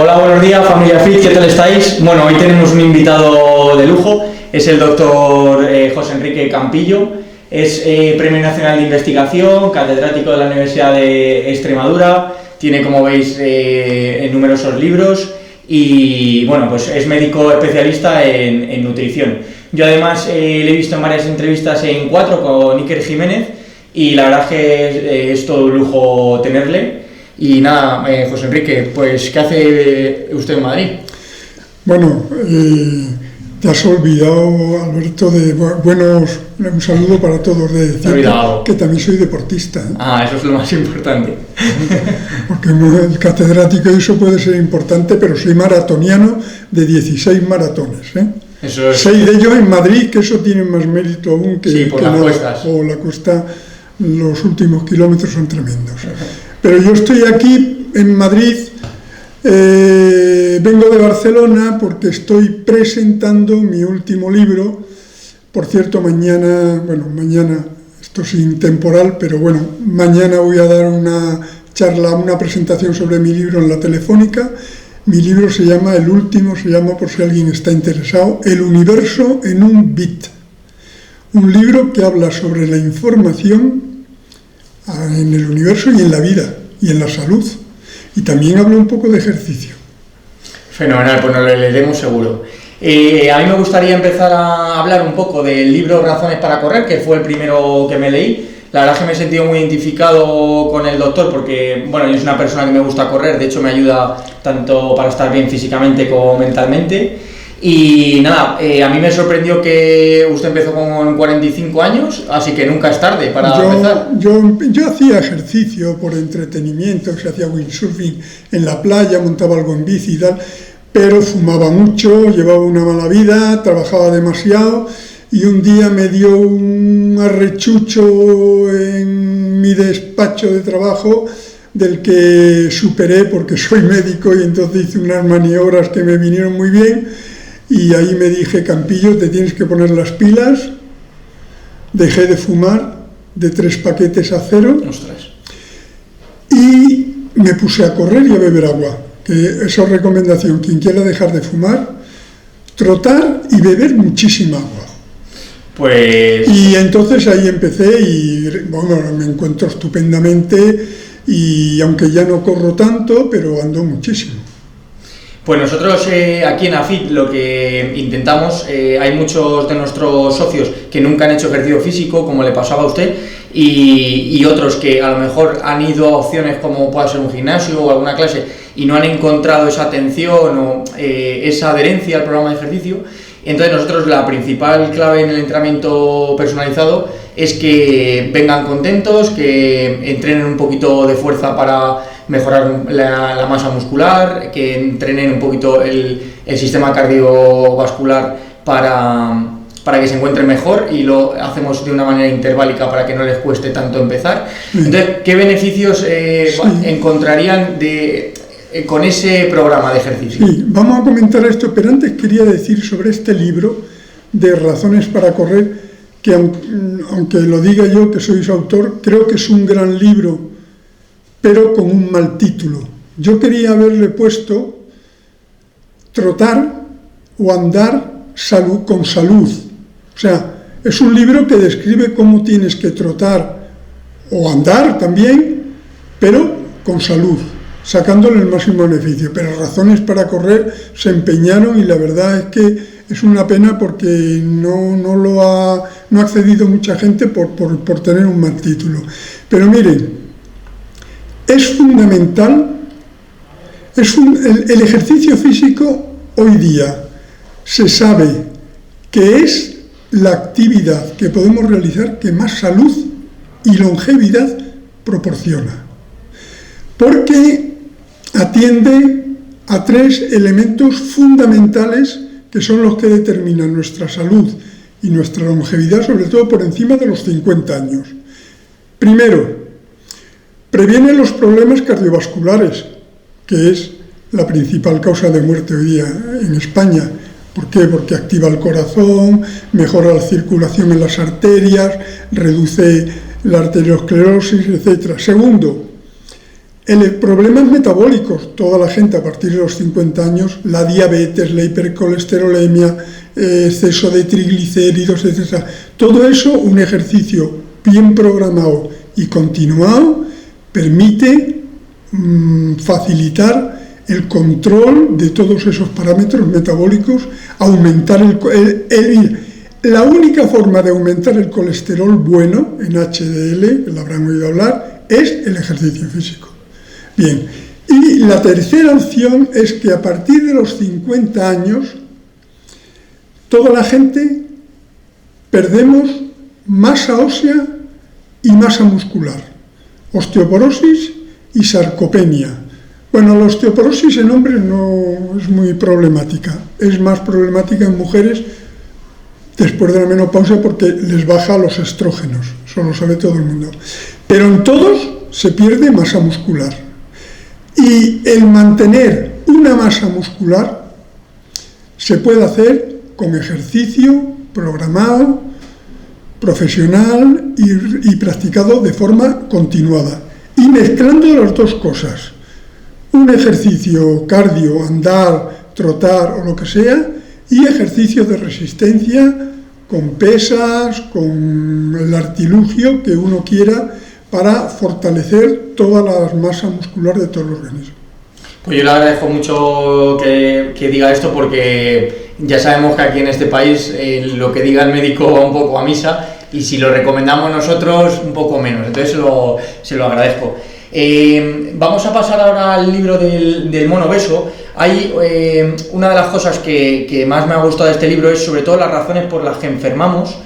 Hola, buenos días familia Fit, ¿qué tal estáis? Bueno, hoy tenemos un invitado de lujo, es el doctor José Enrique Campillo, es Premio Nacional de Investigación, catedrático de la Universidad de Extremadura, tiene, como veis, numerosos libros y bueno, pues es médico especialista en nutrición. Yo además le he visto en varias entrevistas en 4 con Iker Jiménez y la verdad que es todo un lujo tenerle. Y nada, José Enrique, pues ¿qué hace usted en Madrid? Bueno, te has olvidado, Alberto, un saludo para todos, de decir que también soy deportista. Ah, eso es lo más importante. Porque el catedrático eso puede ser importante, pero soy maratoniano de 16 maratones. Eso es... 6 de ellos en Madrid, que eso tiene más mérito aún que, sí, por las cuestas. O la cuesta, los últimos kilómetros son tremendos. Pero yo estoy aquí en Madrid, vengo de Barcelona porque estoy presentando mi último libro. Por cierto, mañana, esto es intemporal, pero bueno, mañana voy a dar una charla, una presentación sobre mi libro en la Telefónica. Mi libro se llama, el último se llama, por si alguien está interesado, El universo en un bit. Un libro que habla sobre la información en el universo y en la vida, y en la salud. Y también hablo un poco de ejercicio. Fenomenal, pues nos lo leeremos seguro. A mí me gustaría empezar a hablar un poco del libro Razones para correr, que fue el primero que me leí. La verdad es que me he sentido muy identificado con el doctor porque, bueno, yo soy una persona que me gusta correr, de hecho me ayuda tanto para estar bien físicamente como mentalmente. Y nada, a mí me sorprendió que usted empezó con 45 años, así que nunca es tarde para empezar. Yo hacía ejercicio por entretenimiento, se hacía windsurfing en la playa, montaba algo en bici y tal, pero fumaba mucho, llevaba una mala vida, trabajaba demasiado y un día me dio un arrechucho en mi despacho de trabajo del que superé porque soy médico y entonces hice unas maniobras que me vinieron muy bien. Y ahí me dije, Campillo, te tienes que poner las pilas. Dejé de fumar de 3 paquetes a 0. Ostras. Y me puse a correr y a beber agua. Que eso es recomendación. Quien quiera dejar de fumar, trotar y beber muchísima agua. Pues... Y entonces ahí empecé y bueno, me encuentro estupendamente y aunque ya no corro tanto, pero ando muchísimo. Pues nosotros aquí en AFIT lo que intentamos, hay muchos de nuestros socios que nunca han hecho ejercicio físico, como le pasaba a usted, y otros que a lo mejor han ido a opciones como pueda ser un gimnasio o alguna clase y no han encontrado esa atención o esa adherencia al programa de ejercicio. Entonces nosotros la principal clave en el entrenamiento personalizado es que vengan contentos, que entrenen un poquito de fuerza para mejorar la masa muscular, que entrenen un poquito el sistema cardiovascular para que se encuentren mejor y lo hacemos de una manera interválica para que no les cueste tanto empezar. Entonces, ¿qué beneficios encontrarían con ese programa de ejercicio? Sí, vamos a comentar esto, pero antes quería decir sobre este libro de Razones para correr, que aunque lo diga yo que soy su autor, creo que es un gran libro, pero con un mal título. Yo quería haberle puesto Trotar o andar con salud. O sea, es un libro que describe cómo tienes que trotar o andar también, pero con salud, sacándole el máximo beneficio. Pero Razones para correr se empeñaron y la verdad es que es una pena porque no ha accedido mucha gente por tener un mal título. Pero miren, es fundamental, el ejercicio físico hoy día se sabe que es la actividad que podemos realizar que más salud y longevidad proporciona, porque atiende a 3 elementos fundamentales que son los que determinan nuestra salud y nuestra longevidad, sobre todo por encima de los 50 años. Primero, previene los problemas cardiovasculares, que es la principal causa de muerte hoy día en España. ¿Por qué? Porque activa el corazón, mejora la circulación en las arterias, reduce la arteriosclerosis, etc. Segundo, Problemas metabólicos, toda la gente a partir de los 50 años, la diabetes, la hipercolesterolemia, exceso de triglicéridos, etc. Todo eso, un ejercicio bien programado y continuado, permite facilitar el control de todos esos parámetros metabólicos, aumentar la única forma de aumentar el colesterol bueno en HDL, que lo habrán oído hablar, es el ejercicio físico. Bien, y la tercera opción es que a partir de los 50 años, toda la gente perdemos masa ósea y masa muscular, osteoporosis y sarcopenia. Bueno, la osteoporosis en hombres no es muy problemática, es más problemática en mujeres después de la menopausia porque les baja los estrógenos, eso lo sabe todo el mundo. Pero en todos se pierde masa muscular. Y el mantener una masa muscular se puede hacer con ejercicio programado, profesional y practicado de forma continuada. Y mezclando las dos cosas, un ejercicio cardio, andar, trotar o lo que sea, y ejercicio de resistencia con pesas, con el artilugio que uno quiera, para fortalecer toda la masa muscular de todo el organismo. Pues yo le agradezco mucho que diga esto, porque ya sabemos que aquí en este país lo que diga el médico va un poco a misa, y si lo recomendamos nosotros un poco menos, entonces se lo agradezco. Vamos a pasar ahora al libro del mono obeso. Hay una de las cosas que más me ha gustado de este libro es sobre todo las razones por las que enfermamos.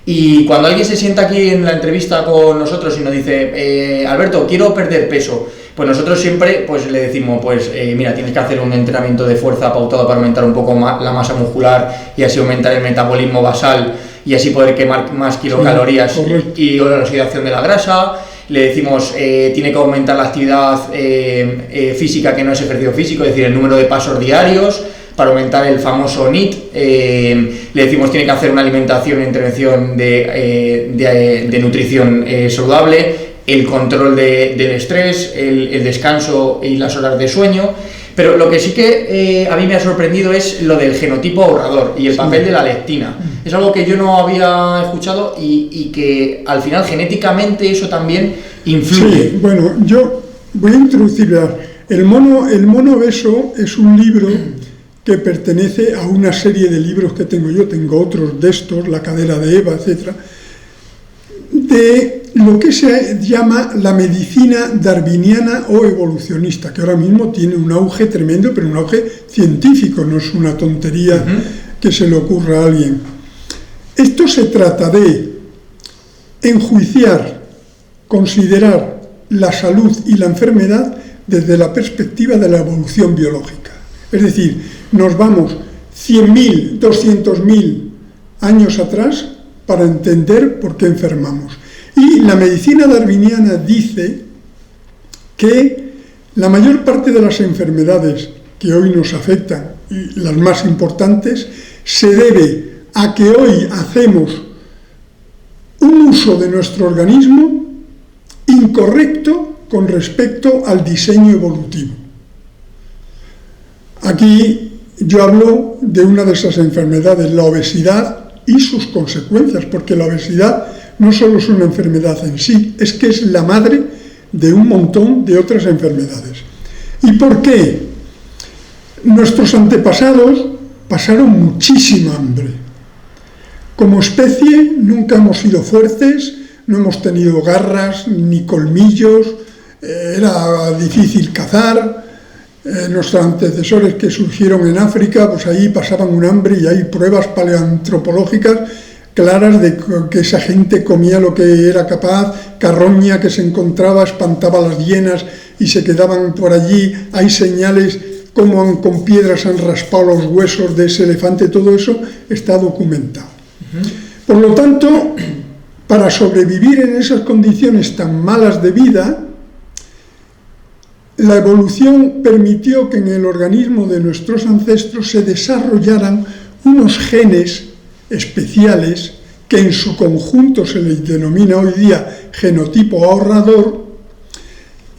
Y cuando alguien se sienta aquí en la entrevista con nosotros y nos dice Alberto, quiero perder peso, pues nosotros siempre pues le decimos, mira, tienes que hacer un entrenamiento de fuerza pautado para aumentar un poco más la masa muscular y así aumentar el metabolismo basal y así poder quemar más kilocalorías y la oxidación de la grasa. Le decimos, tiene que aumentar la actividad física, que no es ejercicio físico, es decir, el número de pasos diarios, para aumentar el famoso NEAT. Le decimos, tiene que hacer una alimentación e intervención de nutrición saludable, el control del estrés, el descanso y las horas de sueño. Pero lo que sí que a mí me ha sorprendido es lo del genotipo ahorrador y el papel de la leptina. Es algo que yo no había escuchado y que al final genéticamente eso también influye. Sí, bueno, yo voy a introducir el mono obeso es un libro que pertenece a una serie de libros que tengo yo, tengo otros de estos, La cadera de Eva, etcétera, de lo que se llama la medicina darwiniana o evolucionista, que ahora mismo tiene un auge tremendo, pero un auge científico, no es una tontería que se le ocurra a alguien. Esto se trata de enjuiciar, considerar la salud y la enfermedad desde la perspectiva de la evolución biológica. Es decir, nos vamos 100.000, 200.000 años atrás para entender por qué enfermamos. Y la medicina darwiniana dice que la mayor parte de las enfermedades que hoy nos afectan, y las más importantes, se debe a que hoy hacemos un uso de nuestro organismo incorrecto con respecto al diseño evolutivo. Aquí yo hablo de una de esas enfermedades, la obesidad y sus consecuencias, porque la obesidad no solo es una enfermedad en sí, es que es la madre de un montón de otras enfermedades. ¿Y por qué? Nuestros antepasados pasaron muchísima hambre. Como especie nunca hemos sido fuertes, no hemos tenido garras ni colmillos, era difícil cazar. Nuestros antecesores que surgieron en África, pues ahí pasaban un hambre y hay pruebas paleoantropológicas claras de que esa gente comía lo que era capaz, carroña que se encontraba, espantaba a las hienas y se quedaban por allí, hay señales como con piedras han raspado los huesos de ese elefante, todo eso está documentado. Por lo tanto, para sobrevivir en esas condiciones tan malas de vida, la evolución permitió que en el organismo de nuestros ancestros se desarrollaran unos genes especiales que en su conjunto se les denomina hoy día genotipo ahorrador,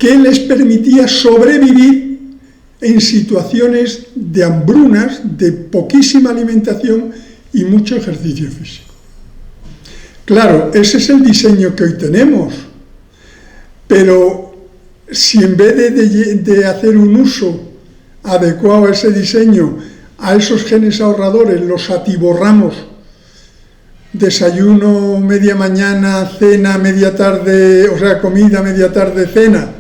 que les permitía sobrevivir en situaciones de hambrunas, de poquísima alimentación y mucho ejercicio físico. Claro, ese es el diseño que hoy tenemos, pero si en vez de hacer un uso adecuado a ese diseño, a esos genes ahorradores los atiborramos, desayuno, media mañana, cena, media tarde, o sea, comida, media tarde, cena,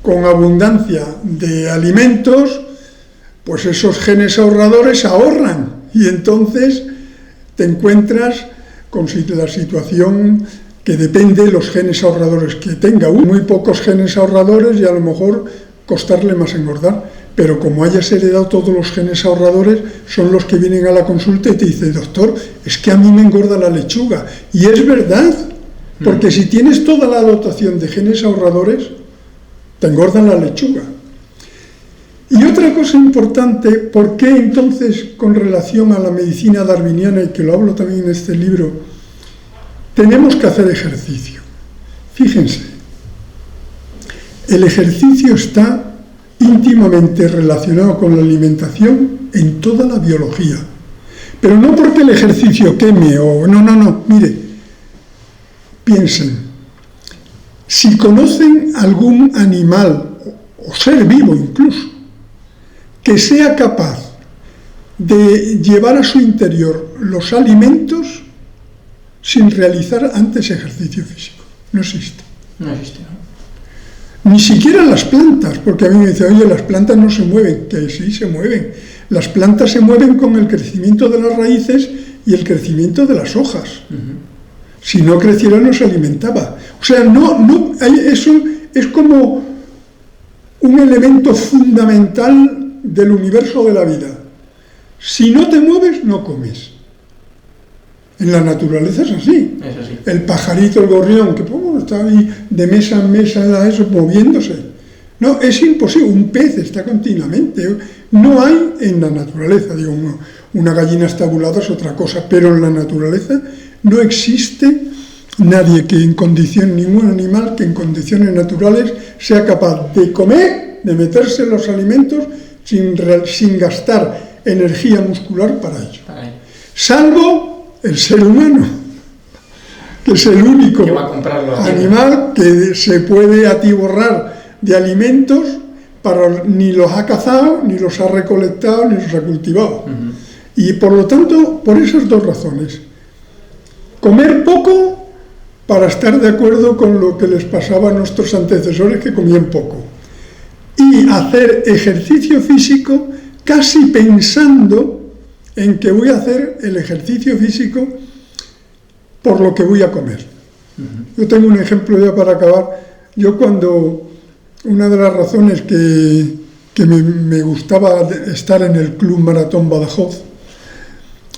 con abundancia de alimentos, pues esos genes ahorradores ahorran y entonces te encuentras con la situación que depende de los genes ahorradores que tenga. Muy pocos genes ahorradores y a lo mejor costarle más engordar, pero como hayas heredado todos los genes ahorradores, son los que vienen a la consulta y te dicen, doctor, es que a mí me engorda la lechuga. Y es verdad, porque si tienes toda la dotación de genes ahorradores, te engorda la lechuga. Y otra cosa importante, ¿por qué entonces con relación a la medicina darwiniana, y que lo hablo también en este libro, tenemos que hacer ejercicio? Fíjense, el ejercicio está íntimamente relacionado con la alimentación en toda la biología. Pero no porque el ejercicio queme o... No, mire, piensen, si conocen algún animal o ser vivo incluso, que sea capaz de llevar a su interior los alimentos sin realizar antes ejercicio físico. No existe. No existe, ¿no? Ni siquiera las plantas, porque a mí me dicen, oye, las plantas no se mueven, que sí se mueven. Las plantas se mueven con el crecimiento de las raíces y el crecimiento de las hojas. Si no creciera no se alimentaba. O sea, eso es como un elemento fundamental del universo de la vida. Si no te mueves, no comes. En la naturaleza es así. Es así. El pajarito, el gorrión, que está ahí de mesa en mesa, eso, moviéndose. No, es imposible. Un pez está continuamente. No hay en la naturaleza, digo, una gallina estabulada es otra cosa, pero en la naturaleza no existe nadie que ningún animal que en condiciones naturales sea capaz de comer, de meterse en los alimentos sin gastar energía muscular para ello. Salvo el ser humano, que es el único animal que se puede atiborrar de alimentos, ni los ha cazado, ni los ha recolectado, ni los ha cultivado. Y por lo tanto, por esas dos razones, comer poco para estar de acuerdo con lo que les pasaba a nuestros antecesores que comían poco, y hacer ejercicio físico casi pensando en que voy a hacer el ejercicio físico por lo que voy a comer. Yo tengo un ejemplo ya para acabar. Yo una de las razones que me gustaba estar en el Club Maratón Badajoz,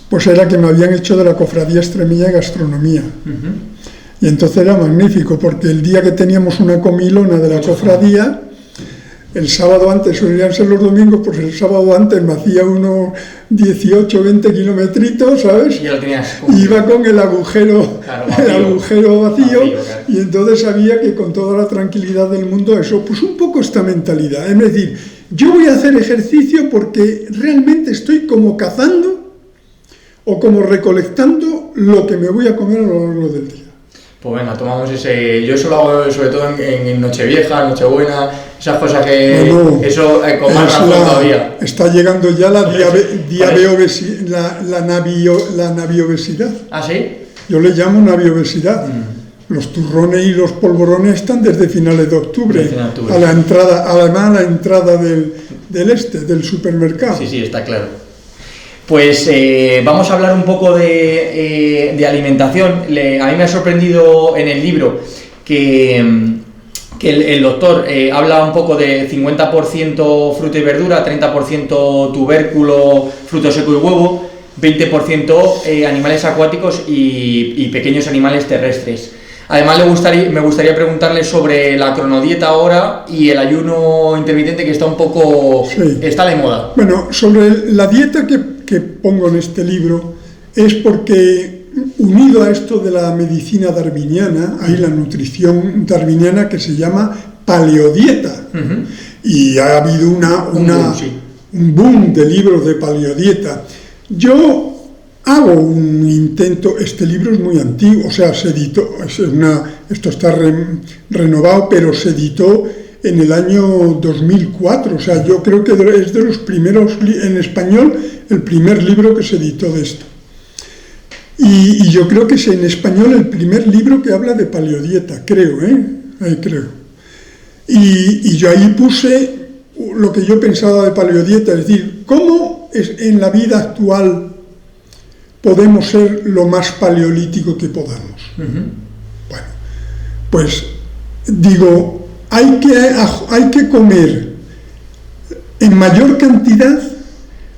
pues era que me habían hecho de la Cofradía Extremeña de Gastronomía. Y entonces era magnífico, porque el día que teníamos una comilona de la cofradía, el sábado antes, solían ser los domingos, pues el sábado antes me hacía unos 18, 20 kilometritos, ¿sabes? Y ya lo tenías. Iba con el agujero, claro, el agujero vacío, claro. Y entonces sabía que con toda la tranquilidad del mundo eso, pues un poco esta mentalidad, es decir, yo voy a hacer ejercicio porque realmente estoy como cazando o como recolectando lo que me voy a comer a lo largo del día. Pues venga, tomamos ese... Yo eso lo hago sobre todo en Nochevieja, Nochebuena, esas cosas que... Eso con más razón todavía. Está llegando ya la naviobesidad. ¿Ah, sí? Yo le llamo naviobesidad. Los turrones y los polvorones están desde finales de octubre. A la entrada, además a la entrada del supermercado. Sí, está claro. Pues vamos a hablar un poco de alimentación. A mí me ha sorprendido en el libro que el doctor habla un poco de 50% fruta y verdura, 30% tubérculo, fruto seco y huevo, 20% animales acuáticos y pequeños animales terrestres. Además me gustaría preguntarle sobre la cronodieta ahora y el ayuno intermitente, que está un poco... Sí. Está de moda. Bueno, sobre la dieta que pongo en este libro es porque, unido a esto de la medicina darwiniana, hay la nutrición darwiniana que se llama paleodieta. Y ha habido un boom de libros de paleodieta. Yo hago un intento, este libro es muy antiguo, o sea, se editó, esto está renovado, pero se editó en el año 2004, o sea, yo creo que es de los primeros, en español, el primer libro que se editó de esto. Y yo creo que es en español el primer libro que habla de paleodieta, creo, ahí creo. Y yo ahí puse lo que yo pensaba de paleodieta, es decir, ¿cómo en la vida actual podemos ser lo más paleolítico que podamos? Bueno, pues digo, hay que comer en mayor cantidad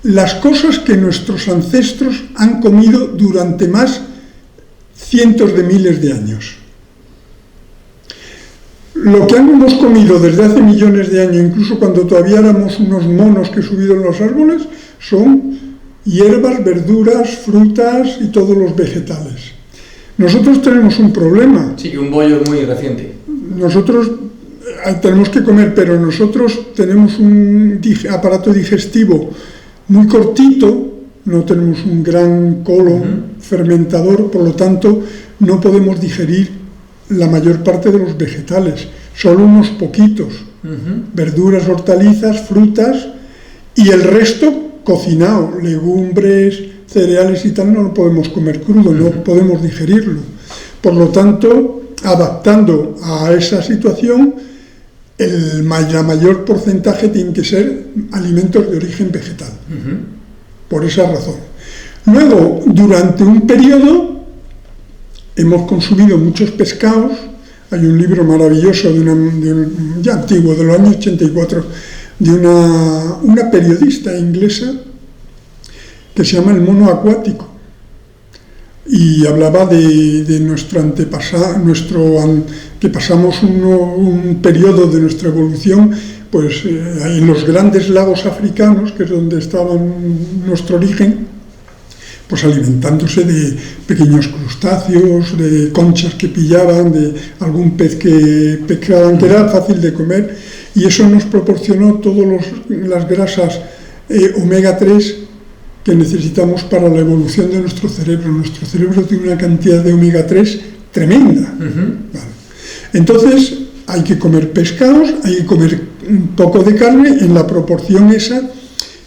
las cosas que nuestros ancestros han comido durante más cientos de miles de años. Lo que hemos comido desde hace millones de años, incluso cuando todavía éramos unos monos que subieron los árboles, son hierbas, verduras, frutas y todos los vegetales. Nosotros tenemos un problema. Sí, que un bollo muy reciente. Nosotros tenemos que comer, pero nosotros tenemos un aparato digestivo muy cortito, no tenemos un gran colon fermentador, por lo tanto no podemos digerir la mayor parte de los vegetales, solo unos poquitos, verduras, hortalizas, frutas, y el resto cocinado, legumbres, cereales y tal, no lo podemos comer crudo, no podemos digerirlo. Por lo tanto, adaptando a esa situación, el mayor porcentaje tiene que ser alimentos de origen vegetal, por esa razón. Luego, durante un periodo, hemos consumido muchos pescados. Hay un libro maravilloso, ya antiguo, de los años 84, de una periodista inglesa que se llama El mono acuático, y hablaba de nuestro antepasado, que pasamos un periodo de nuestra evolución pues en los grandes lagos africanos, que es donde estaba nuestro origen, pues alimentándose de pequeños crustáceos, de conchas que pillaban, de algún pez que pescaban, que era fácil de comer, y eso nos proporcionó todas las grasas omega 3 que necesitamos para la evolución de nuestro cerebro. Nuestro cerebro tiene una cantidad de omega 3 tremenda. Vale. Entonces hay que comer pescados, hay que comer un poco de carne en la proporción esa,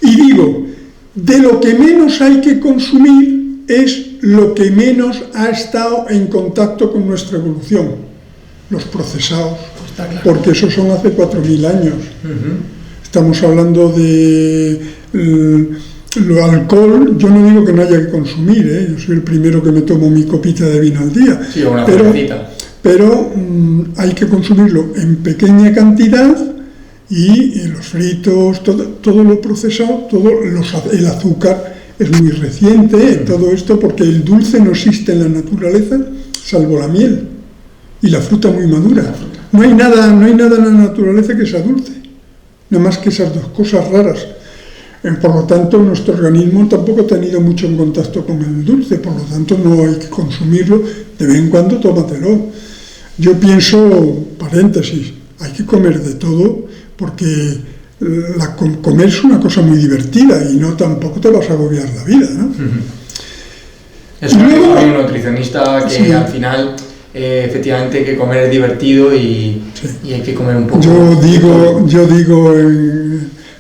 y digo, de lo que menos hay que consumir es lo que menos ha estado en contacto con nuestra evolución, los procesados, porque esos son hace 4.000 años. Estamos hablando de lo alcohol. Yo no digo que no haya que consumir, yo soy el primero que me tomo mi copita de vino al día, sí, una cervecita. Pero hay que consumirlo en pequeña cantidad, y los fritos, todo lo procesado, el azúcar es muy reciente, todo esto, porque el dulce no existe en la naturaleza, salvo la miel y la fruta muy madura. No hay nada en la naturaleza que sea dulce, nada más que esas dos cosas raras. Por lo tanto, nuestro organismo tampoco ha tenido mucho en contacto con el dulce, por lo tanto no hay que consumirlo, de vez en cuando tómatelo. Yo pienso, paréntesis, hay que comer de todo, porque comer es una cosa muy divertida y no tampoco te vas a agobiar la vida, ¿no? Es un nutricionista que sí, al final efectivamente hay que comer es divertido y hay que comer un poco. Yo digo,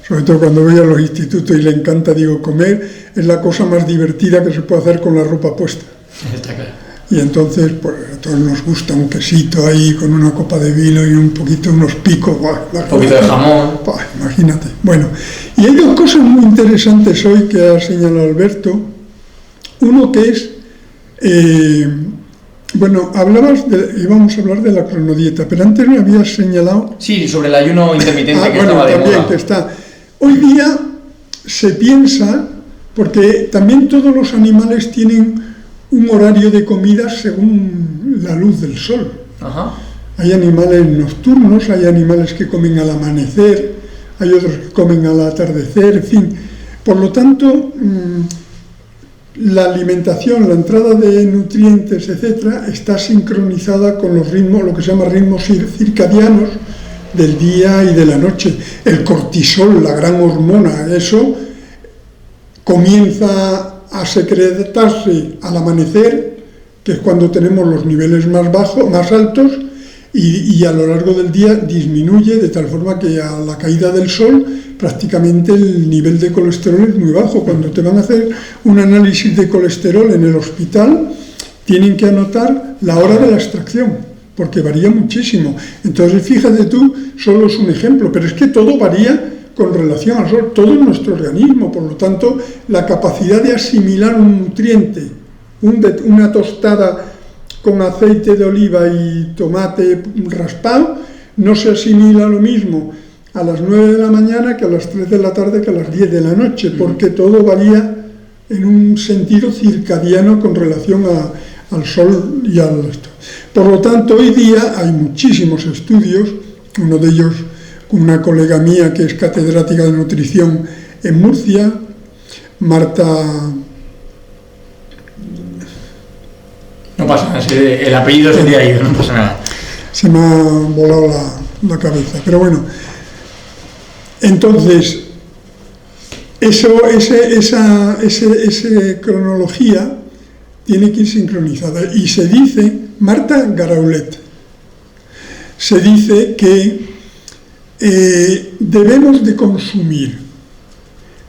sobre todo cuando voy a los institutos y le encanta, digo, comer es la cosa más divertida que se puede hacer con la ropa puesta. Está claro. Y entonces, pues a todos nos gusta un quesito ahí con una copa de vino y unos picos. Un poquito de jamón. Imagínate. Bueno, y hay dos cosas muy interesantes hoy que ha señalado Alberto. Uno que es, íbamos a hablar de la cronodieta, pero antes me habías señalado... Sí, sobre el ayuno intermitente que estaba de moda. También que está. Hoy día se piensa, porque también todos los animales tienen un horario de comida según la luz del sol. Hay animales nocturnos, hay animales que comen al amanecer, hay otros que comen al atardecer, en fin. Por lo tanto, la alimentación, la entrada de nutrientes, etcétera, está sincronizada con los ritmos, lo que se llama ritmos circadianos, del día y de la noche. El cortisol, la gran hormona, eso comienza a secretarse al amanecer, que es cuando tenemos los niveles más bajos, más altos, y a lo largo del día disminuye de tal forma que a la caída del sol prácticamente el nivel de colesterol es muy bajo. Cuando te van a hacer un análisis de colesterol en el hospital, tienen que anotar la hora de la extracción, porque varía muchísimo. Entonces, fíjate tú, solo es un ejemplo, pero es que todo varía con relación al sol, todo nuestro organismo. Por lo tanto, la capacidad de asimilar un nutriente, una tostada con aceite de oliva y tomate raspado, no se asimila lo mismo a las 9 de la mañana que a las 3 de la tarde que a las 10 de la noche, porque todo varía en un sentido circadiano con relación al sol y al esto. Por lo tanto, hoy día hay muchísimos estudios, uno de ellos con una colega mía que es catedrática de nutrición en Murcia, Marta... No pasa nada, el apellido se te ha ido, no pasa nada. Se me ha volado la cabeza, pero bueno. Entonces, esa cronología tiene que ir sincronizada. Y se dice, Marta Garaulet, se dice que debemos de consumir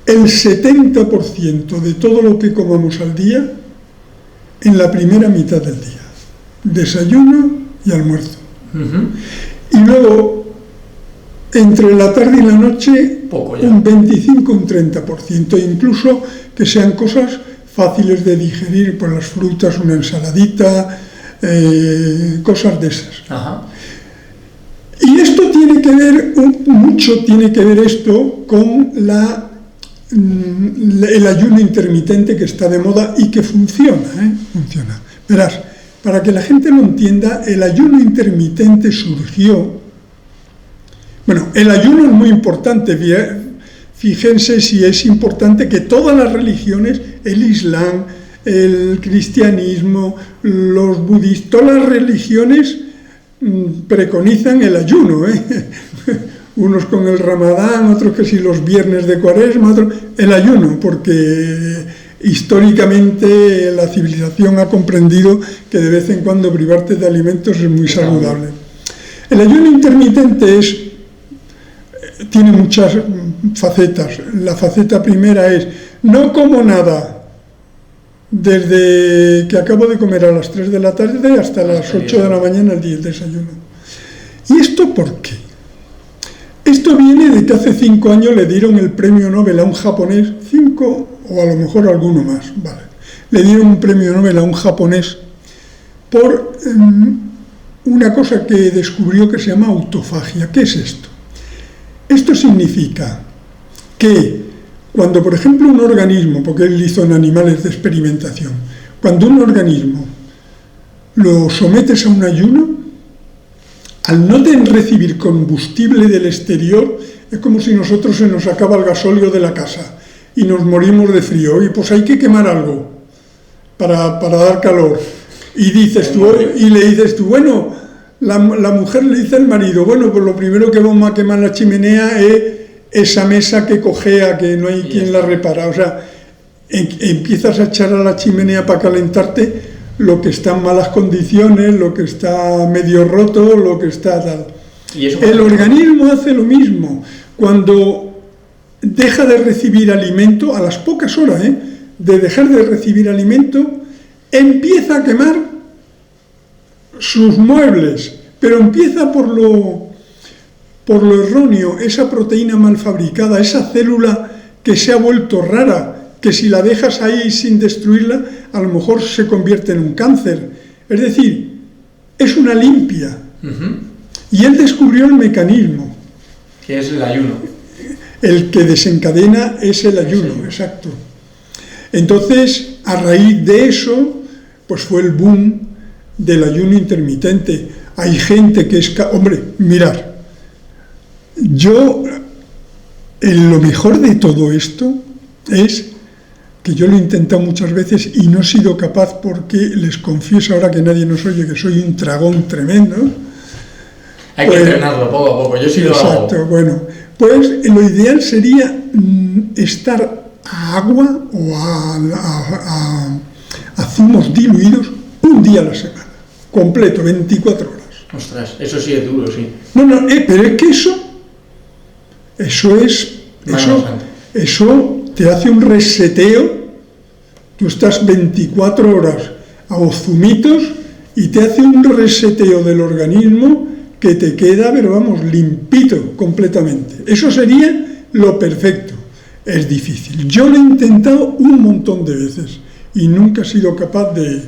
el 70% de todo lo que comamos al día en la primera mitad del día, desayuno y almuerzo. Y luego, entre la tarde y la noche, un 25, un 30%, incluso que sean cosas fáciles de digerir, pues las frutas, una ensaladita, cosas de esas. Ajá. Y esto tiene que ver, mucho tiene que ver esto con el ayuno intermitente que está de moda y que funciona, funciona. Verás, para que la gente lo entienda, el ayuno intermitente surgió... Bueno, el ayuno es muy importante, fíjense si es importante que todas las religiones, el Islam, el cristianismo, los budistas, todas las religiones preconizan el ayuno, unos con el Ramadán, otros que si los viernes de Cuaresma, otros el ayuno, porque históricamente la civilización ha comprendido que de vez en cuando privarte de alimentos es muy saludable. El ayuno intermitente tiene muchas facetas. La faceta primera es, no como nada desde que acabo de comer a las 3 de la tarde hasta las 8 de la mañana el desayuno. ¿Y esto por qué? Esto viene de que hace 5 años le dieron el premio Nobel a un japonés, 5 o a lo mejor alguno más, vale. Le dieron un premio Nobel a un japonés por una cosa que descubrió que se llama autofagia. ¿Qué es esto? Esto significa que cuando, por ejemplo, un organismo, porque él hizo en animales de experimentación, cuando un organismo lo sometes a un ayuno, al no recibir combustible del exterior, es como si nosotros se nos acaba el gasóleo de la casa y nos morimos de frío, y pues hay que quemar algo para dar calor. Y le dices tú, bueno, la mujer le dice al marido, bueno, pues lo primero que vamos a quemar en la chimenea es esa mesa que cojea, que no hay quien la repara. O sea, empiezas a echar a la chimenea para calentarte lo que está en malas condiciones, lo que está medio roto, lo que está tal. El organismo hace lo mismo. Cuando deja de recibir alimento, a las pocas horas de dejar de recibir alimento, empieza a quemar sus muebles, pero empieza por lo erróneo, esa proteína mal fabricada, esa célula que se ha vuelto rara, que si la dejas ahí sin destruirla, a lo mejor se convierte en un cáncer. Es decir, es una limpia. Y él descubrió el mecanismo. Que es el ayuno. El que desencadena es el ayuno, exacto. Entonces, a raíz de eso, pues fue el boom del ayuno intermitente. Hay gente que es... Hombre, mirar, yo, lo mejor de todo esto es que yo lo he intentado muchas veces y no he sido capaz, porque les confieso ahora que nadie nos oye que soy un tragón tremendo. Hay que entrenarlo poco a poco, yo sí lo hago. Exacto, bueno. Pues lo ideal sería estar a agua o a zumos diluidos un día a la semana, completo, 24 horas. Ostras, eso sí es duro, sí. No, pero es que eso te hace un reseteo. Tú estás 24 horas a los zumitos y te hace un reseteo del organismo que te queda, pero vamos, limpito completamente. Eso sería lo perfecto. Es difícil. Yo lo he intentado un montón de veces y nunca he sido capaz de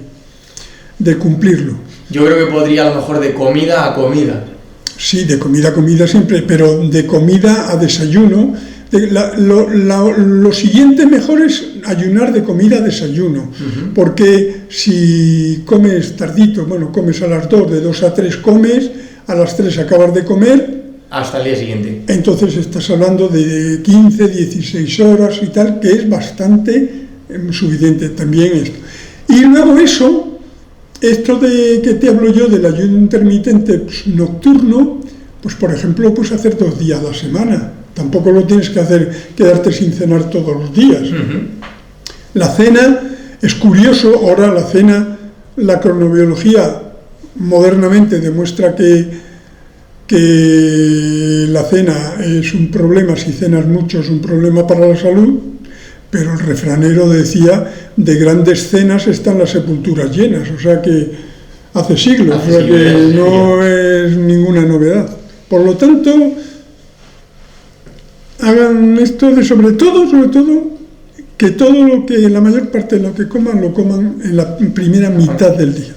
cumplirlo. Yo creo que podría a lo mejor de comida a comida. Sí, de comida a comida siempre, pero de comida a desayuno. Lo siguiente mejor es ayunar de comida a desayuno, porque si comes tardito, bueno, comes a las 2, de 2 a 3 comes, a las 3 acabas de comer. Hasta el día siguiente. Entonces estás hablando de 15, 16 horas y tal, que es bastante suficiente también esto. Y luego esto de que te hablo yo del ayuno intermitente nocturno, pues por ejemplo, pues hacer 2 días a la semana. Tampoco lo tienes que hacer, quedarte sin cenar todos los días. La cena, es curioso, ahora la cena, la cronobiología modernamente demuestra que la cena es un problema, si cenas mucho es un problema para la salud, pero el refranero decía, de grandes cenas están las sepulturas llenas, o sea que hace siglos, o sea que no es ninguna novedad. Por lo tanto, hagan esto de sobre todo, que todo lo que, la mayor parte de lo coman en la primera mitad del día.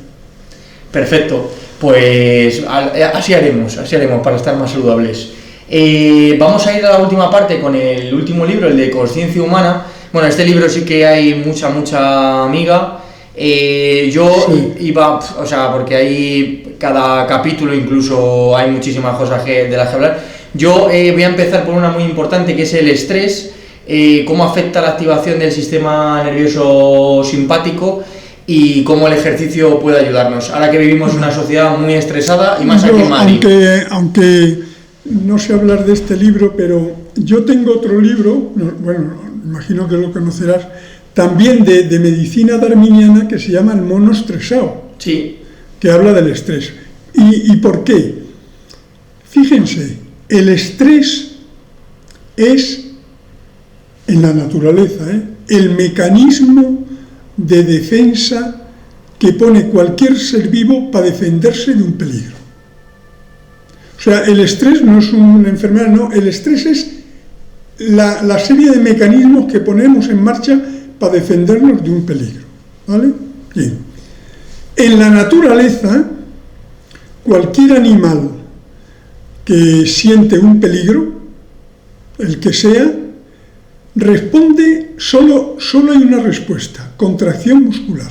Perfecto, pues así haremos para estar más saludables. Vamos a ir a la última parte con el último libro, el de Consciencia Humana. Bueno, este libro sí que hay mucha amiga. Yo iba, o sea, porque hay cada capítulo incluso hay muchísimas cosas de las que hablar. Yo voy a empezar por una muy importante, que es el estrés, cómo afecta la activación del sistema nervioso simpático y cómo el ejercicio puede ayudarnos. Ahora que vivimos en una sociedad muy estresada y más aquí en Madrid. Aunque no sé hablar de este libro, pero yo tengo otro libro, bueno, imagino que lo conocerás, también de medicina darwiniana, que se llama El mono estresado, sí, que habla del estrés. ¿Y por qué? Fíjense, el estrés es, en la naturaleza, el mecanismo de defensa que pone cualquier ser vivo para defenderse de un peligro. O sea, el estrés no es una enfermedad, no, el estrés es la serie de mecanismos que ponemos en marcha para defendernos de un peligro, ¿vale? Bien. En la naturaleza, cualquier animal que siente un peligro, el que sea, responde, solo hay una respuesta, contracción muscular.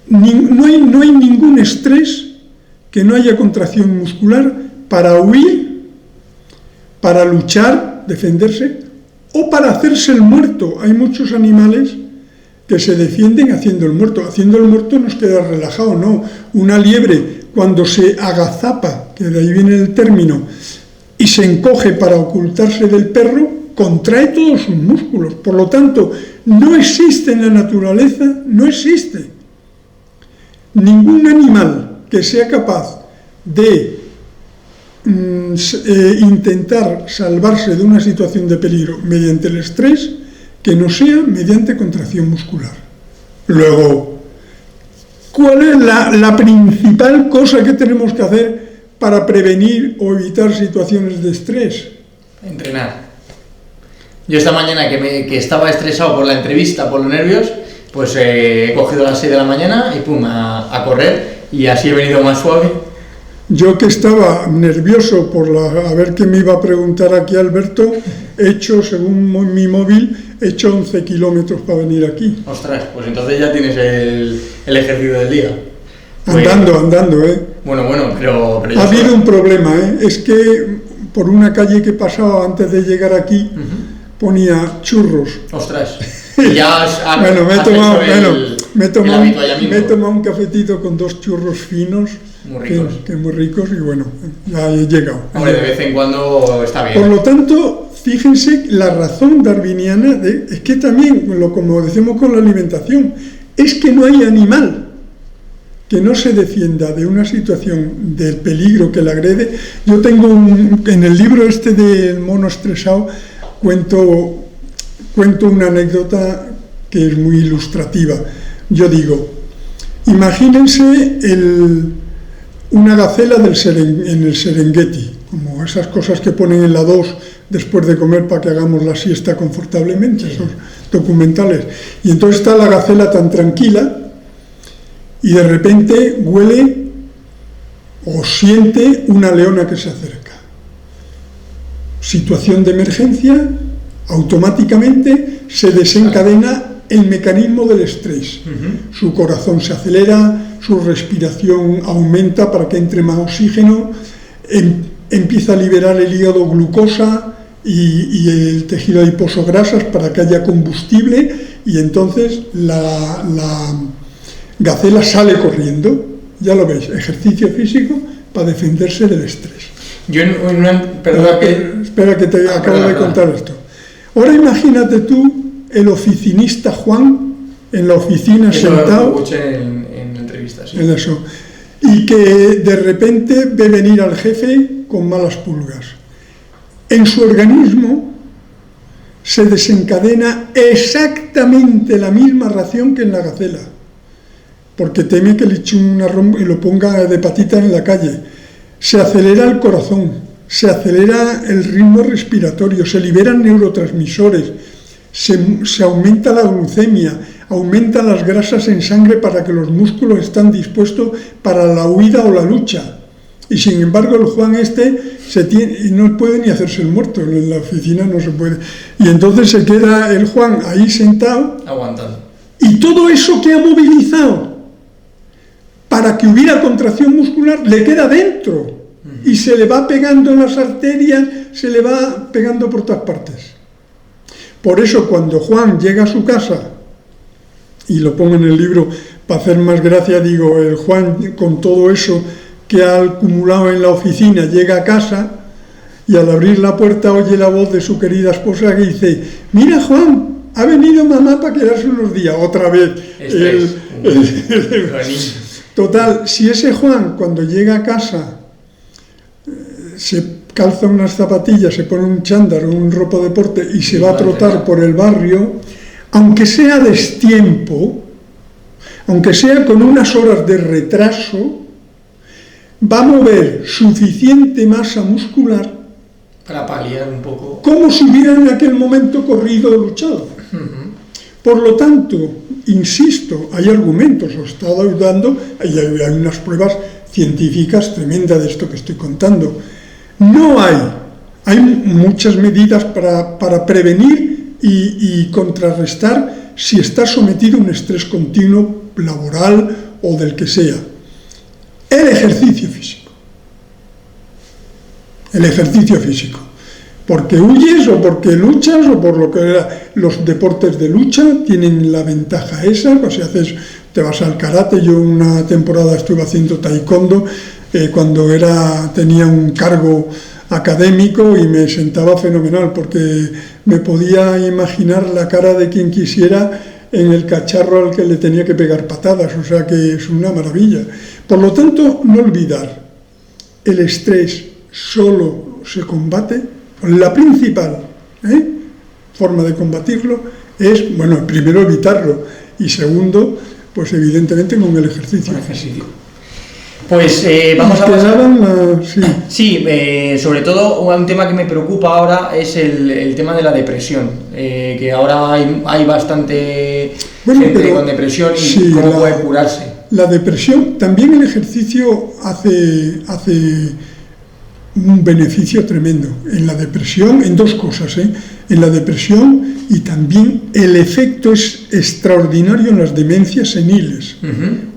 No hay ningún estrés que no haya contracción muscular para huir, para luchar, defenderse, o para hacerse el muerto. Hay muchos animales que se defienden haciendo el muerto. Haciendo el muerto no es quedar relajado, no. Una liebre, cuando se agazapa, que de ahí viene el término, y se encoge para ocultarse del perro, contrae todos sus músculos. Por lo tanto, no existe en la naturaleza, no existe ningún animal que sea capaz de intentar salvarse de una situación de peligro mediante el estrés, que no sea mediante contracción muscular. Luego, ¿cuál es la principal cosa que tenemos que hacer para prevenir o evitar situaciones de estrés? Entrenar. Yo esta mañana que estaba estresado por la entrevista, por los nervios, pues he cogido a las 6 de la mañana y pum, a correr, y así he venido más suave. Yo, que estaba nervioso por a ver qué me iba a preguntar aquí Alberto, he hecho, según mi móvil, he hecho 11 kilómetros para venir aquí. Ostras, pues entonces ya tienes el ejercicio del día. Pues, andando, Bueno, pero ha habido un problema, es que por una calle que pasaba antes de llegar aquí, ponía churros. Ostras. Y ya Bueno, me he avituallamiento. tomado un cafetito con 2 churros finos, Muy ricos. que muy ricos, y bueno, ya he llegado. Hombre, de vez en cuando está bien. Por lo tanto, fíjense la razón darwiniana es que también, como decimos con la alimentación, es que no hay animal que no se defienda de una situación del peligro que le agrede. Yo tengo en el libro este del mono estresado, cuento una anécdota que es muy ilustrativa. Yo digo, imagínense una gacela en el Serengeti, como esas cosas que ponen en la 2 después de comer para que hagamos la siesta confortablemente, sí. Esos documentales. Y entonces está la gacela tan tranquila y de repente huele o siente una leona que se acerca. Situación de emergencia, automáticamente se desencadena el mecanismo del estrés. Su corazón se acelera, su respiración aumenta para que entre más oxígeno, empieza a liberar el hígado glucosa y el tejido adiposo grasas para que haya combustible, y entonces la gacela sale corriendo. Ya lo veis, ejercicio físico para defenderse del estrés. Espera que te acabo de contar esto. Ahora imagínate tú el oficinista Juan en la oficina sentado. Lo escuché en entrevistas. Sí. En eso. Y que de repente ve venir al jefe con malas pulgas. En su organismo se desencadena exactamente la misma reacción que en la gacela, porque teme que le eche una romba y lo ponga de patita en la calle. Se acelera el corazón, se acelera el ritmo respiratorio, se liberan neurotransmisores, se aumenta la glucemia, aumentan las grasas en sangre para que los músculos estén dispuestos para la huida o la lucha. Y sin embargo el Juan y no puede ni hacerse el muerto, en la oficina no se puede. Y entonces se queda el Juan ahí sentado, aguantando. Y todo eso que ha movilizado para que hubiera contracción muscular le queda dentro y se le va pegando en las arterias, se le va pegando por todas partes. Por eso cuando Juan llega a su casa, y lo pongo en el libro para hacer más gracia, digo, el Juan con todo eso que ha acumulado en la oficina llega a casa y al abrir la puerta oye la voz de su querida esposa que dice: mira, Juan, ha venido mamá para quedarse unos días, otra vez. Total, si ese Juan cuando llega a casa se calza unas zapatillas, se pone un chándal o un ropa de deporte y se va a trotar por el barrio, aunque sea a destiempo, aunque sea con unas horas de retraso, va a mover suficiente masa muscular para paliar un poco, como si hubiera en aquel momento corrido o luchado. Por lo tanto, insisto, hay argumentos, os he estado ayudando, y hay unas pruebas científicas tremendas de esto que estoy contando. No hay muchas medidas para prevenir y contrarrestar si está sometido a un estrés continuo laboral o del que sea. El ejercicio físico. El ejercicio físico. Porque huyes o porque luchas o por lo que era. Los deportes de lucha tienen la ventaja esa, pues si te vas al karate. Yo una temporada estuve haciendo taekwondo cuando tenía un cargo académico y me sentaba fenomenal porque me podía imaginar la cara de quien quisiera en el cacharro al que le tenía que pegar patadas, o sea que es una maravilla. Por lo tanto, no olvidar, el estrés solo se combate, la principal forma de combatirlo es, bueno, primero evitarlo y segundo, pues evidentemente con el ejercicio. Pues vamos a pasar. Sí, sobre todo un tema que me preocupa ahora es el tema de la depresión, que ahora hay bastante gente con depresión y sí, cómo puede curarse. La depresión, también el ejercicio hace un beneficio tremendo. En la depresión, en dos cosas, en la depresión, y también el efecto es extraordinario en las demencias seniles.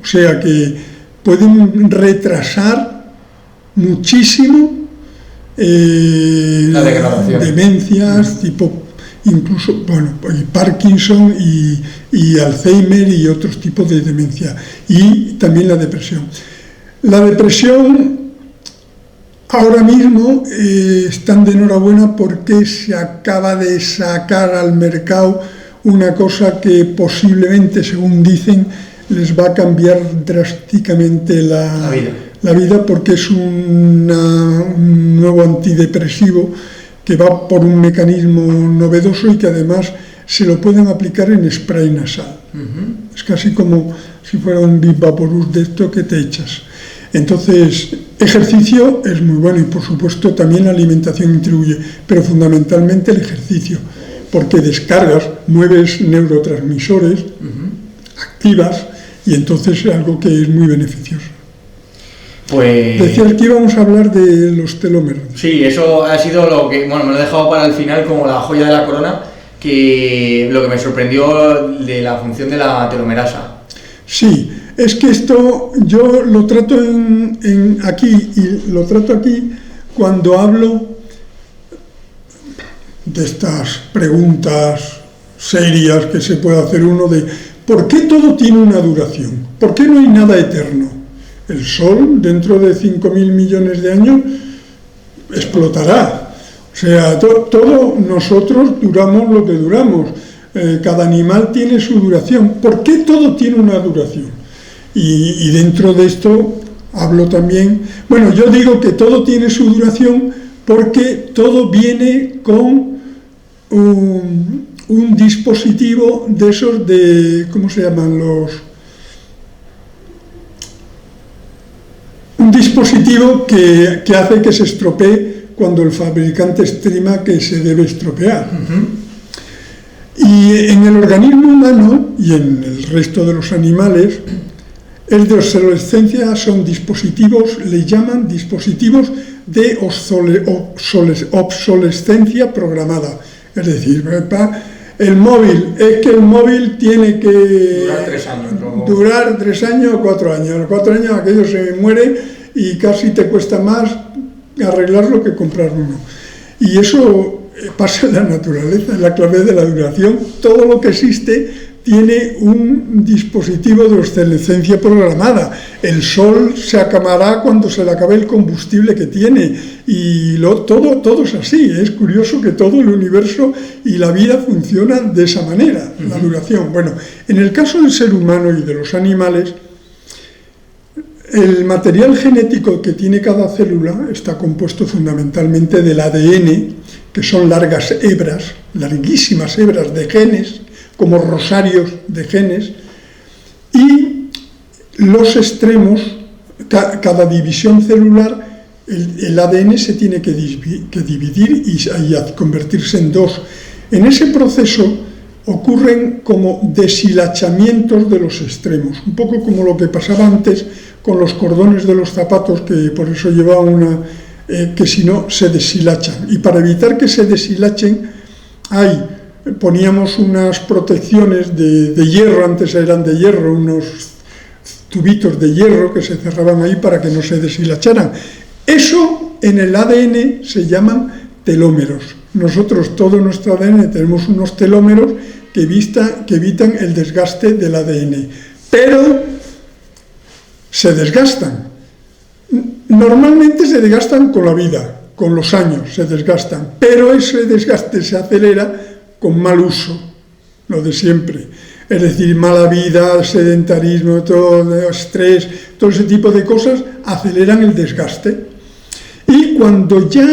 O sea que pueden retrasar muchísimo la degradación. Demencias tipo incluso, bueno, y Parkinson y Alzheimer y otros tipos de demencia, y también la depresión. La depresión, ahora mismo están de enhorabuena porque se acaba de sacar al mercado una cosa que posiblemente, según dicen, les va a cambiar drásticamente la vida, porque es un nuevo antidepresivo que va por un mecanismo novedoso y que además se lo pueden aplicar en spray nasal. Es casi como si fuera un Vivaporus de esto que te echas. Entonces, ejercicio es muy bueno y por supuesto también la alimentación contribuye, pero fundamentalmente el ejercicio, porque descargas, mueves neurotransmisores, activas, y entonces es algo que es muy beneficioso. Pues... Decías que íbamos a hablar de los telómeros. Sí, eso ha sido lo que, bueno, me lo he dejado para el final como la joya de la corona, que lo que me sorprendió de la función de la telomerasa. Sí, es que esto yo lo trato aquí, y lo trato aquí cuando hablo de estas preguntas serias que se puede hacer uno de ¿por qué todo tiene una duración? ¿Por qué no hay nada eterno? El Sol, dentro de 5.000 millones de años, explotará. O sea, todo nosotros duramos lo que duramos. Cada animal tiene su duración. ¿Por qué todo tiene una duración? Y dentro de esto hablo también... Bueno, yo digo que todo tiene su duración porque todo viene con un dispositivo de esos de... ¿Cómo se llaman los...? Un dispositivo que hace que se estropee cuando el fabricante estima que se debe estropear. Y en el organismo humano y en el resto de los animales, el de obsolescencia son dispositivos, le llaman dispositivos de obsolescencia programada. Es decir, el móvil, es que el móvil tiene que durar 3 años o 4 años. A los 4 años aquello se muere y casi te cuesta más arreglarlo que comprar uno. Y eso pasa en la naturaleza, es la clave de la duración. Todo lo que existe tiene un dispositivo de obsolescencia programada. El Sol se acabará cuando se le acabe el combustible que tiene, y todo es así. Es curioso que todo el universo y la vida funcionan de esa manera, la duración. Bueno, en el caso del ser humano y de los animales, el material genético que tiene cada célula está compuesto fundamentalmente del ADN, que son largas hebras, larguísimas hebras de genes, como rosarios de genes, y los extremos, cada división celular, el ADN se tiene que dividir y convertirse en 2. En ese proceso ocurren como deshilachamientos de los extremos, un poco como lo que pasaba antes con los cordones de los zapatos, que por eso llevaban que si no se deshilachan. Y para evitar que se deshilachen, poníamos unas protecciones de hierro, antes eran de hierro, unos tubitos de hierro que se cerraban ahí para que no se deshilacharan. Eso en el ADN se llaman telómeros. Nosotros, todo nuestro ADN, tenemos unos telómeros que evitan el desgaste del ADN. Pero se desgastan. Normalmente se desgastan con la vida, con los años se desgastan, pero ese desgaste se acelera con mal uso, lo de siempre. Es decir, mala vida, sedentarismo, todo, estrés, todo ese tipo de cosas aceleran el desgaste. Y cuando ya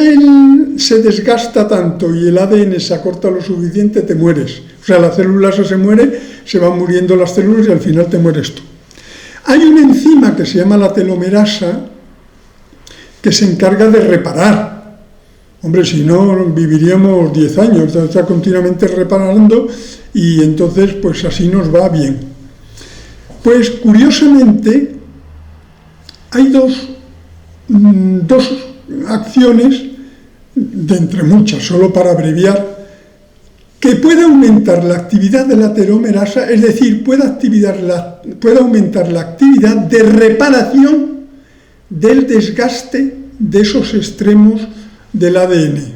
se desgasta tanto y el ADN se acorta lo suficiente, te mueres. O sea, la célula se muere, se van muriendo las células y al final te mueres tú. Hay una enzima que se llama la telomerasa que se encarga de reparar. Hombre, si no, viviríamos 10 años, está continuamente reparando y entonces pues así nos va bien. Pues curiosamente hay dos acciones, de entre muchas, solo para abreviar, que puede aumentar la actividad de la telomerasa, es decir, puede aumentar la actividad de reparación del desgaste de esos extremos del ADN.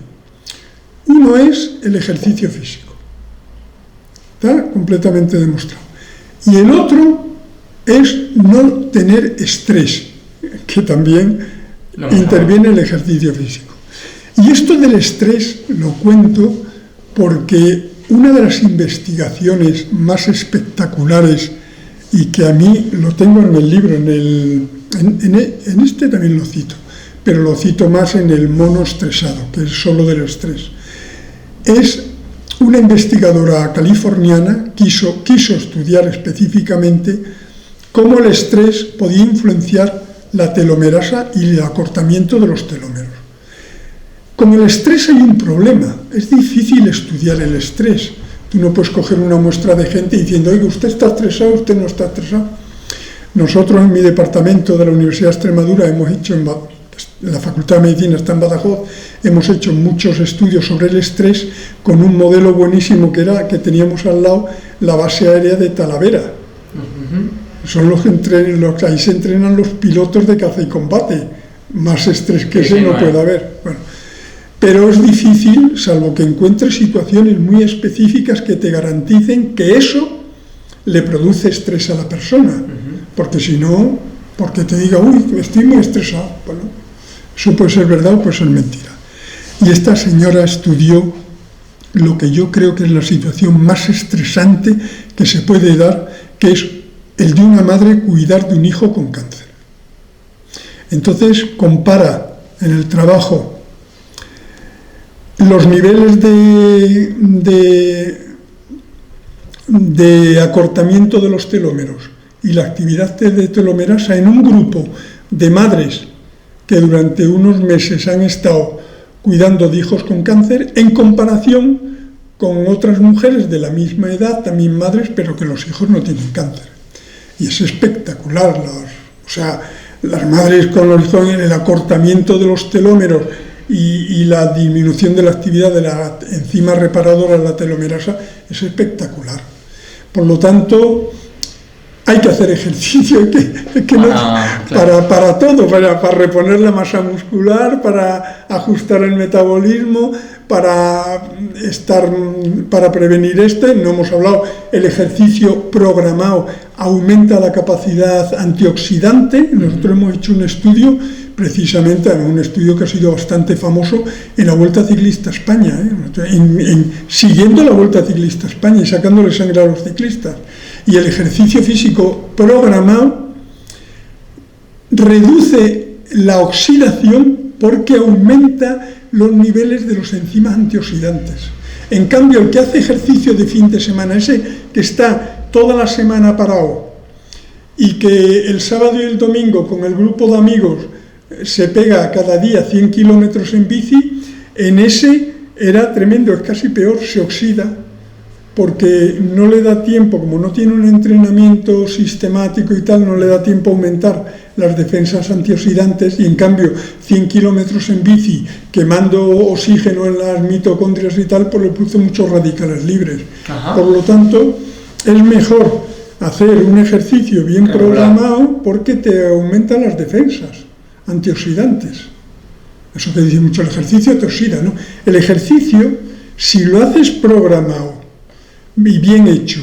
Uno es el ejercicio físico. Está completamente demostrado. Y el otro es no tener estrés, que también interviene el ejercicio físico. Y esto del estrés lo cuento porque una de las investigaciones más espectaculares, y que a mí lo tengo en el libro, en este también lo cito, pero lo cito más en el mono estresado, que es solo del estrés, es una investigadora californiana quiso estudiar específicamente cómo el estrés podía influenciar la telomerasa y el acortamiento de los telómeros. Con el estrés hay un problema, es difícil estudiar el estrés. Tú no puedes coger una muestra de gente diciendo, oiga, usted está estresado, usted no está estresado. Nosotros en mi departamento de la Universidad de Extremadura hemos hecho, en la Facultad de Medicina está en Badajoz, hemos hecho muchos estudios sobre el estrés con un modelo buenísimo que teníamos al lado la base aérea de Talavera. Son los que ahí se entrenan los pilotos de caza y combate. Más estrés que ese no puede haber. Bueno, pero es difícil, salvo que encuentres situaciones muy específicas que te garanticen que eso le produce estrés a la persona. Porque si no, porque te diga, uy, estoy muy estresado. Bueno, eso puede ser verdad o puede ser mentira. Y esta señora estudió lo que yo creo que es la situación más estresante que se puede dar, que es el de una madre cuidar de un hijo con cáncer. Entonces compara en el trabajo los niveles de acortamiento de los telómeros y la actividad de telomerasa en un grupo de madres que durante unos meses han estado cuidando de hijos con cáncer en comparación con otras mujeres de la misma edad, también madres, pero que los hijos no tienen cáncer. Y es espectacular, las madres con los hijos, el acortamiento de los telómeros y la disminución de la actividad de la enzima reparadora de la telomerasa es espectacular. Por lo tanto, hay que hacer ejercicio para todo, para reponer la masa muscular, para ajustar el metabolismo, para prevenir no hemos hablado, el ejercicio programado aumenta la capacidad antioxidante. Nosotros hemos hecho un estudio, precisamente un estudio que ha sido bastante famoso en la Vuelta Ciclista a España, siguiendo la Vuelta Ciclista a España y sacándole sangre a los ciclistas. Y el ejercicio físico programado reduce la oxidación porque aumenta los niveles de los enzimas antioxidantes. En cambio, el que hace ejercicio de fin de semana, ese que está toda la semana parado y que el sábado y el domingo con el grupo de amigos se pega cada día 100 kilómetros en bici, en ese era tremendo, es casi peor, se oxida, porque no le da tiempo, como no tiene un entrenamiento sistemático y tal, no le da tiempo a aumentar las defensas antioxidantes, y en cambio 100 kilómetros en bici quemando oxígeno en las mitocondrias y tal, pues le produce muchos radicales libres. Por lo tanto, es mejor hacer un ejercicio bien programado porque te aumenta las defensas antioxidantes. Eso que dice mucho, el ejercicio te oxida, ¿no? El ejercicio, si lo haces programado y bien hecho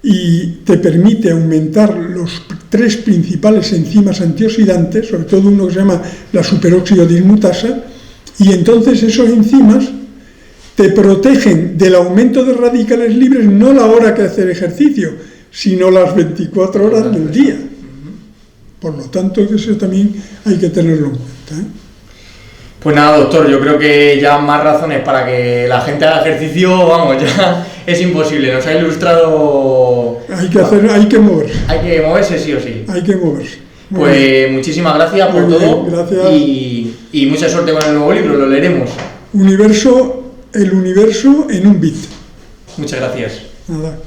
y te permite aumentar los 3 principales enzimas antioxidantes, sobre todo uno que se llama la superóxido dismutasa, y entonces esos enzimas te protegen del aumento de radicales libres no la hora que hacer ejercicio, sino las 24 horas del día. Por lo tanto, eso también hay que tenerlo en cuenta, Pues nada, doctor, yo creo que ya más razones para que la gente haga ejercicio, vamos, ya es imposible, nos ha ilustrado... Hay que moverse. Hay que moverse sí o sí. Hay que moverse. Pues muchísimas gracias por todo. Gracias. Y mucha suerte con el nuevo libro, lo leeremos. El universo en un bit. Muchas gracias. Nada.